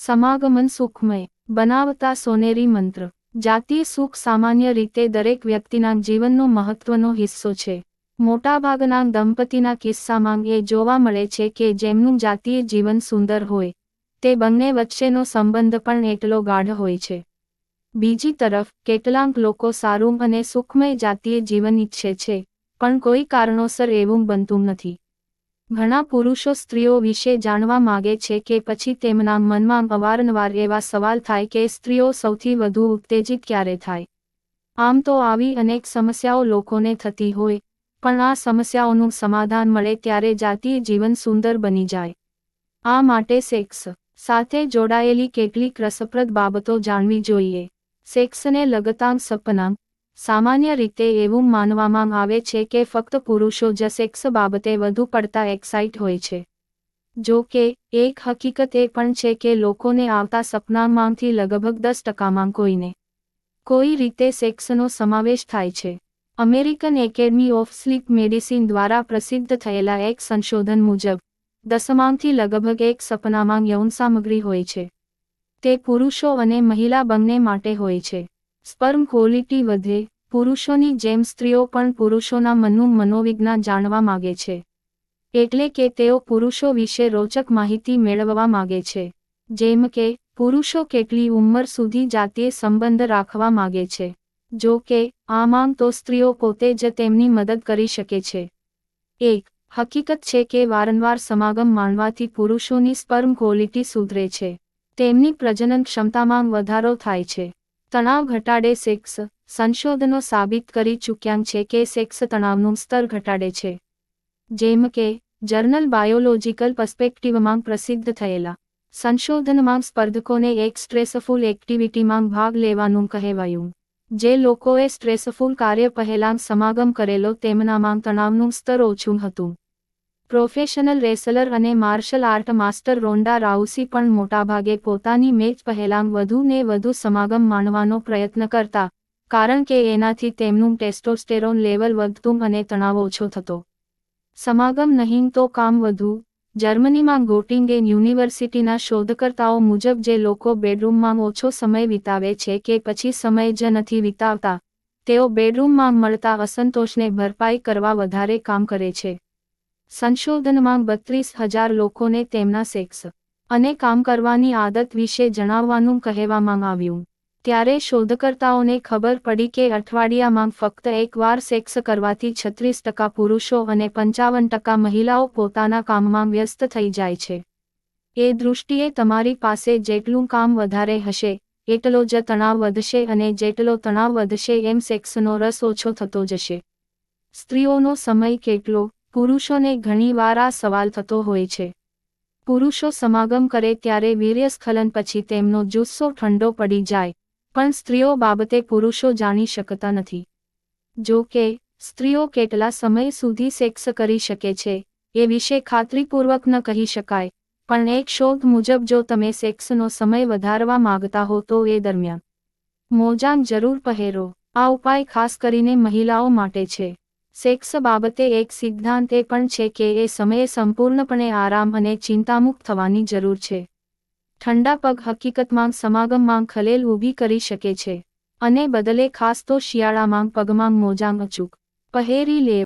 સમાગમન સુખમય બનાવતા સોનેરી મંત્ર। જાતીય સુખ સામાન્ય રીતે દરેક વ્યક્તિના જીવનનો મહત્વનો હિસ્સો છે। મોટાભાગના દંપતીના કિસ્સામાં એ જોવા મળે છે કે જેમનું જાતીય જીવન સુંદર હોય તે બંને વચ્ચેનો સંબંધ પણ એટલો ગાઢ હોય છે। બીજી તરફ કેટલાક લોકો સારું અને સુખમય જાતીય જીવન ઈચ્છે છે પણ કોઈ કારણોસર એવું બનતું નથી। ઘણા પુરુષો સ્ત્રીઓ વિશે જાણવા માગે છે કે પછી તેમના મનમાં અવારનવાર એવા સવાલ થાય કે સ્ત્રીઓ સૌથી વધુ ઉત્તેજિત ક્યારે થાય। આમ તો આવી અનેક સમસ્યાઓ લોકોને થતી હોય પણ આ સમસ્યાઓનું સમાધાન મળે ત્યારે જાતીય જીવન સુંદર બની જાય। આ માટે સેક્સ સાથે જોડાયેલી કેટલીક રસપ્રદ બાબતો જાણવી જોઈએ। સેક્સને લગતા સપના સામાન્ય રીતે એવું માનવામાં આવે છે કે ફક્ત પુરુષો જ સેક્સ બાબતે વધુ પડતા એક્સાઇટ હોય છે। જો કે એક હકીકત એ પણ છે કે લોકોને આવતા સપનામાંથી લગભગ 10%માં કોઈને કોઈ રીતે સેક્સનો સમાવેશ થાય છે। American academy of sleep medicine દ્વારા પ્રસિદ્ધ થયેલા એક સંશોધન મુજબ 10માંથી લગભગ એક સપનામાં યૌન સામગ્રી હોય છે। તે પુરુષો અને મહિલા બંને માટે હોય છે। સ્પર્મ ક્વોલિટી વધે પુરુષોની જેમ સ્ત્રીઓ પણ પુરુષોના મનનું મનોવિજ્ઞાન જાણવા માગે છે। એટલે કે તેઓ પુરુષો વિશે રોચક માહિતી મેળવવા માગે છે। જેમ કે પુરુષો કેટલી ઉંમર સુધી જાતીય સંબંધ રાખવા માગે છે। જો કે આ માંગ તો સ્ત્રીઓ પોતે જ તેમની મદદ કરી શકે છે। એક હકીકત છે કે વારંવાર સમાગમ માણવાથી પુરુષોની સ્પર્મ ક્વોલિટી સુધરે છે। તેમની પ્રજનન ક્ષમતામાં વધારો થાય છે। તણાવ ઘટાડે સેક્સ સંશોધનો સાબિત કરી ચૂક્યા છે કે સેક્સ તણાવનું સ્તર ઘટાડે છે। જેમ કે જર્નલ બાયોલોજિકલ પર્સ્પેક્ટિવમાં પ્રસિદ્ધ થયેલા સંશોધનમાં સ્પર્ધકોને એક સ્ટ્રેસફુલ એક્ટિવિટીમાં ભાગ લેવાનું કહેવાયું। જે લોકોએ સ્ટ્રેસફુલ કાર્ય પહેલાં સમાગમ કરેલો તેમનામાં તણાવનું સ્તર ઓછું હતું। પ્રોફેશનલ રેસલર અને માર્શલ આર્ટ માસ્ટર રોન્ડા રાઉસી પણ મોટાભાગે પોતાની મેચ પહેલાં વધુ ને વધુ સમાગમ માણવાનો પ્રયત્ન કરતા કારણ કે એનાથી તેમનું ટેસ્ટોસ્ટેરોન લેવલ વધતું અને તણાવ ઓછો થતો। સમાગમ નહીં તો કામ વધુ જર્મનીમાં ગોટિંગેન યુનિવર્સિટીના શોધકર્તાઓ મુજબ જે લોકો બેડરૂમમાં ઓછો સમય વિતાવે છે કે પછી સમય જ નથી વિતાવતા તેઓ બેડરૂમમાં મળતા અસંતોષને ભરપાઈ કરવા વધારે કામ કરે છે। સંશોધનમાં 32,000 લોકોને તેમના સેક્સ અને કામ કરવાની આદત વિશે જણાવવાનું કહેવામાં આવ્યું। ત્યારે શોધકર્તાઓને ખબર પડી કે અઠવાડિયામાં ફક્ત એકવાર સેક્સ કરવાથી 36% પુરુષો અને 55% મહિલાઓ પોતાના કામમાં વ્યસ્ત થઈ જાય છે। એ દૃષ્ટિએ તમારી પાસે જેટલું કામ વધારે હશે એટલો જ તણાવ વધશે અને જેટલો તણાવ વધશે એમ સેક્સનો રસ ઓછો થતો જશે। સ્ત્રીઓનો સમય કેટલો પુરુષોને ઘણીવાર આ સવાલ થતો હોય છે। પુરુષો સમાગમ કરે ત્યારે વીર્યસ્ખલન પછી તેમનો જુસ્સો ઠંડો પડી જાય પણ સ્ત્રીઓ બાબતે પુરુષો જાણી શકતા નથી। જો કે સ્ત્રીઓ કેટલા સમય સુધી સેક્સ કરી શકે છે એ વિશે ખાતરીપૂર્વક ન કહી શકાય પણ એક શોધ મુજબ જો તમે સેક્સનો સમય વધારવા માંગતા હો તો એ દરમિયાન મોજાં જરૂર પહેરો। આ ઉપાય ખાસ કરીને મહિલાઓ માટે છે। સેક્સ બાબતે એક સિદ્ધાંત એ પણ છે કે એ સમયે સંપૂર્ણપણે આરામ અને ચિંતામુક્ત થવાની જરૂર છે। ઠંડા પગ હકીકતમાં સમાગમમાં ખલેલ ઊભી કરી શકે છે અને બદલે ખાસ તો શિયાળામાં પગમાં મોજાં અચૂક પહેરી લે।